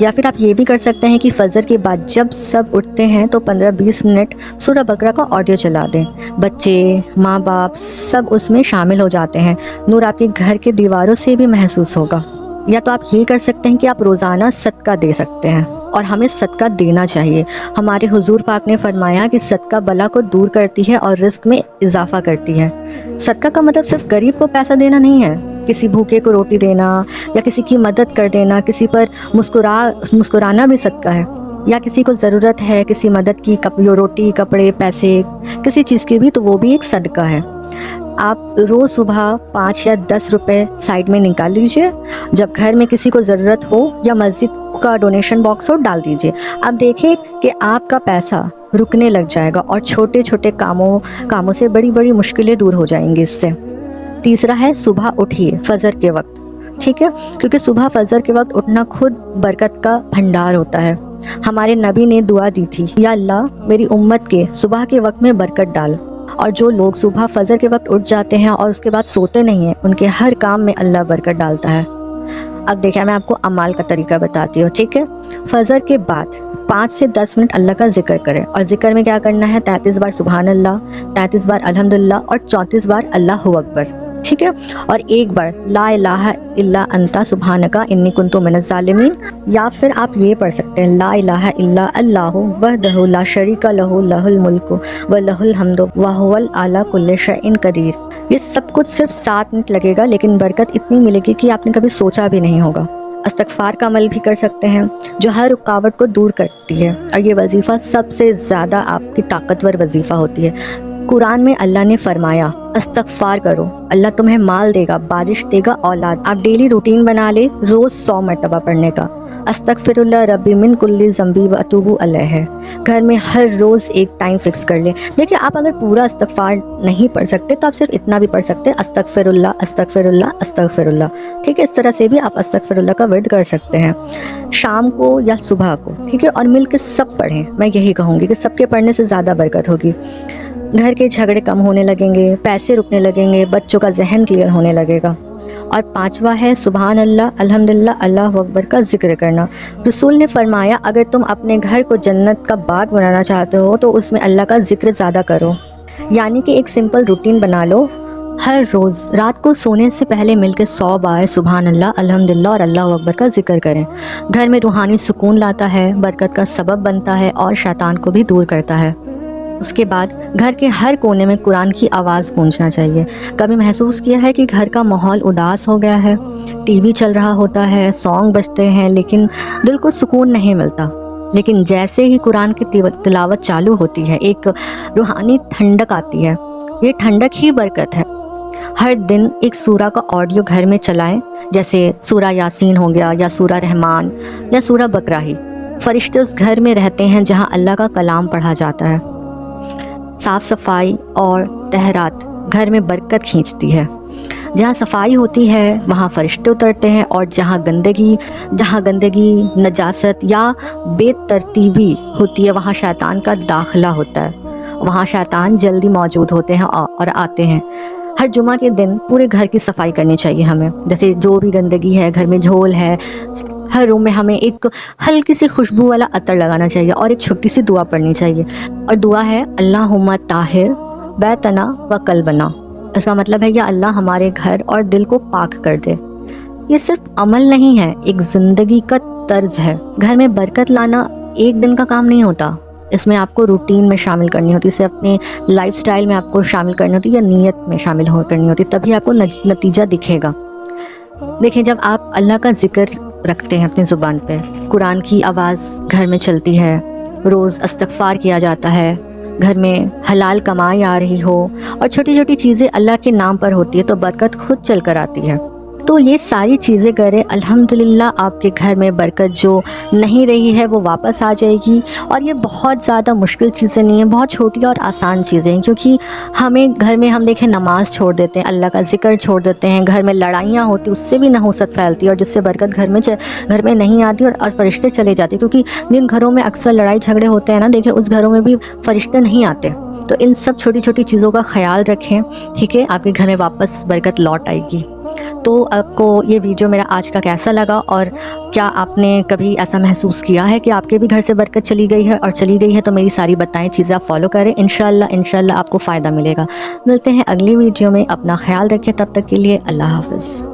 یا پھر آپ یہ بھی کر سکتے ہیں کہ فجر کے بعد جب سب اٹھتے ہیں تو 15-20 منٹ سورہ بقرہ کا آڈیو چلا دیں. بچے، ماں باپ سب اس میں شامل ہو جاتے ہیں. نور آپ کے گھر کے دیواروں سے بھی محسوس ہوگا. یا تو آپ یہ کر سکتے ہیں کہ آپ روزانہ صدقہ دے سکتے ہیں، اور ہمیں صدقہ دینا چاہیے. ہمارے حضور پاک نے فرمایا کہ صدقہ بلا کو دور کرتی ہے اور رزق میں اضافہ کرتی ہے. صدقہ کا مطلب صرف غریب کو پیسہ دینا نہیں ہے. کسی بھوکے کو روٹی دینا یا کسی کی مدد کر دینا، کسی پر مسکرانا بھی صدقہ ہے. یا کسی کو ضرورت ہے کسی مدد کی، روٹی، کپڑے، پیسے، کسی چیز کی بھی، تو وہ بھی ایک صدقہ ہے. آپ روز صبح 5 یا 10 روپے سائڈ میں نکال لیجئے. جب گھر میں کسی کو ضرورت ہو یا مسجد کا ڈونیشن باکس ہو، ڈال دیجئے. آپ دیکھیں کہ آپ کا پیسہ رکنے لگ جائے گا اور چھوٹے چھوٹے کاموں سے بڑی بڑی مشکلیں دور ہو جائیں گی اس سے. تیسرا ہے صبح اٹھیے فجر کے وقت. ٹھیک ہے، کیونکہ صبح فجر کے وقت اٹھنا خود برکت کا بھنڈار ہوتا ہے. ہمارے نبی نے دعا دی تھی، یا اللہ میری امت کے صبح کے وقت میں برکت ڈال. اور جو لوگ صبح فجر کے وقت اٹھ جاتے ہیں اور اس کے بعد سوتے نہیں ہیں، ان کے ہر کام میں اللہ برکت ڈالتا ہے. اب دیکھیں میں آپ کو اعمال کا طریقہ بتاتی ہوں. ٹھیک ہے، فجر کے بعد 5 سے 10 منٹ اللہ کا ذکر کریں. اور ذکر میں کیا کرنا ہے؟ 33 بار سبحان اللہ، 33 بار الحمدللہ اور 34 بار اللہ اکبر. ٹھیک ہے، اور ایک بار لا الہ الا انت سبحانک انی کنت من الظالمین. یا پھر آپ یہ پڑھ سکتے ہیں لا الہ الا اللہ وحدہ لا شریک لہ لہ الملک و لہ الحمد وہو علی کل شیء قدیر. یہ سب کچھ صرف 7 منٹ لگے گا، لیکن برکت اتنی ملے گی کہ آپ نے کبھی سوچا بھی نہیں ہوگا. استغفار کا عمل بھی کر سکتے ہیں جو ہر رکاوٹ کو دور کرتی ہے، اور یہ وظیفہ سب سے زیادہ آپ کی طاقتور وظیفہ ہوتی ہے. قرآن میں اللہ نے فرمایا استغفار کرو، اللہ تمہیں مال دے گا، بارش دے گا، اولاد. آپ ڈیلی روٹین بنا لے روز 100 مرتبہ پڑھنے کا. استغفر اللہ ربی من کل ذنبی و اتوب الیہ. گھر میں ہر روز ایک ٹائم فکس کر لیں. دیکھیں آپ اگر پورا استغفار نہیں پڑھ سکتے تو آپ صرف اتنا بھی پڑھ سکتے ہیں، استغفر اللہ استغفر اللہ استغفر اللہ. ٹھیک ہے، اس طرح سے بھی آپ استغفر اللہ کا ورد کر سکتے ہیں شام کو یا صبح کو. ٹھیک ہے، اور مل کے سب پڑھیں. میں یہی کہوں گی کہ سب کے پڑھنے سے زیادہ برکت ہوگی. گھر کے جھگڑے کم ہونے لگیں گے، پیسے رکنے لگیں گے، بچوں کا ذہن کلیئر ہونے لگے گا. اور 5واں ہے سبحان اللہ، الحمدللہ، اللہ اکبر کا ذکر کرنا. رسول نے فرمایا اگر تم اپنے گھر کو جنت کا باغ بنانا چاہتے ہو تو اس میں اللہ کا ذکر زیادہ کرو. یعنی کہ ایک سمپل روٹین بنا لو، ہر روز رات کو سونے سے پہلے مل کے 100 بار سبحان اللہ، الحمدللہ اور اللہ اکبر کا ذکر کریں. گھر میں روحانی سکون لاتا ہے، برکت کا سبب بنتا ہے اور شیطان کو بھی دور کرتا ہے. اس کے بعد گھر کے ہر کونے میں قرآن کی آواز گونجنا چاہیے. کبھی محسوس کیا ہے کہ گھر کا ماحول اداس ہو گیا ہے، ٹی وی چل رہا ہوتا ہے، سانگ بجتے ہیں، لیکن دل کو سکون نہیں ملتا. لیکن جیسے ہی قرآن کی تلاوت چالو ہوتی ہے ایک روحانی ٹھنڈک آتی ہے. یہ ٹھنڈک ہی برکت ہے. ہر دن ایک سورہ کا آڈیو گھر میں چلائیں، جیسے سورہ یاسین ہو گیا یا سورہ رحمان یا سورہ بقرہ ہی. فرشتے اس گھر میں رہتے ہیں جہاں اللہ کا کلام پڑھا جاتا ہے. صاف صفائی اور طہارت گھر میں برکت کھینچتی ہے. جہاں صفائی ہوتی ہے وہاں فرشتے اترتے ہیں، اور جہاں گندگی، نجاست یا بے ترتیبی ہوتی ہے وہاں شیطان کا داخلہ ہوتا ہے. وہاں شیطان جلدی موجود ہوتے ہیں اور آتے ہیں. ہر جمعہ کے دن پورے گھر کی صفائی کرنی چاہیے ہمیں. جیسے جو بھی گندگی ہے گھر میں، جھول ہے، ہر روم میں ہمیں ایک ہلکی سی خوشبو والا عطر لگانا چاہیے اور ایک چھوٹی سی دعا پڑھنی چاہیے. اور دعا ہے اللہم طاہر بیتنا و قلبنا. اس کا مطلب ہے یا اللہ ہمارے گھر اور دل کو پاک کر دے. یہ صرف عمل نہیں ہے، ایک زندگی کا طرز ہے. گھر میں برکت لانا ایک دن کا کام نہیں ہوتا. اس میں آپ کو روٹین میں شامل کرنی ہوتی ہے، اسے اپنے لائف سٹائل میں آپ کو شامل کرنی ہوتی ہے، یا نیت میں شامل کرنی ہوتی ہے، تبھی آپ کو نتیجہ دکھے گا. دیکھیں جب آپ اللہ کا ذکر رکھتے ہیں اپنی زبان پہ، قرآن کی آواز گھر میں چلتی ہے، روز استغفار کیا جاتا ہے، گھر میں حلال کمائی آ رہی ہو اور چھوٹی چھوٹی چیزیں اللہ کے نام پر ہوتی ہے تو برکت خود چل کر آتی ہے. تو یہ ساری چیزیں کریں، الحمدللہ آپ کے گھر میں برکت جو نہیں رہی ہے وہ واپس آ جائے گی. اور یہ بہت زیادہ مشکل چیزیں نہیں ہیں، بہت چھوٹی اور آسان چیزیں ہیں. کیونکہ ہمیں گھر میں ہم دیکھیں نماز چھوڑ دیتے ہیں، اللہ کا ذکر چھوڑ دیتے ہیں، گھر میں لڑائیاں ہوتی اس سے بھی نحوست پھیلتی ہے اور جس سے برکت گھر میں نہیں آتی اور فرشتے چلے جاتے. کیونکہ جن گھروں میں اکثر لڑائی جھگڑے ہوتے ہیں نا، دیکھیں اس گھروں میں بھی فرشتے نہیں آتے. تو ان سب چھوٹی چھوٹی چیزوں کا خیال رکھیں. ٹھیک ہے، آپ کے گھر میں واپس برکت لوٹ آئے گی. تو آپ کو یہ ویڈیو میرا آج کا کیسا لگا، اور کیا آپ نے کبھی ایسا محسوس کیا ہے کہ آپ کے بھی گھر سے برکت چلی گئی ہے؟ اور چلی گئی ہے تو میری ساری بتائیں چیزیں آپ فالو کریں، انشاءاللہ آپ کو فائدہ ملے گا۔ ملتے ہیں اگلی ویڈیو میں، اپنا خیال رکھیں، تب تک کے لیے اللہ حافظ۔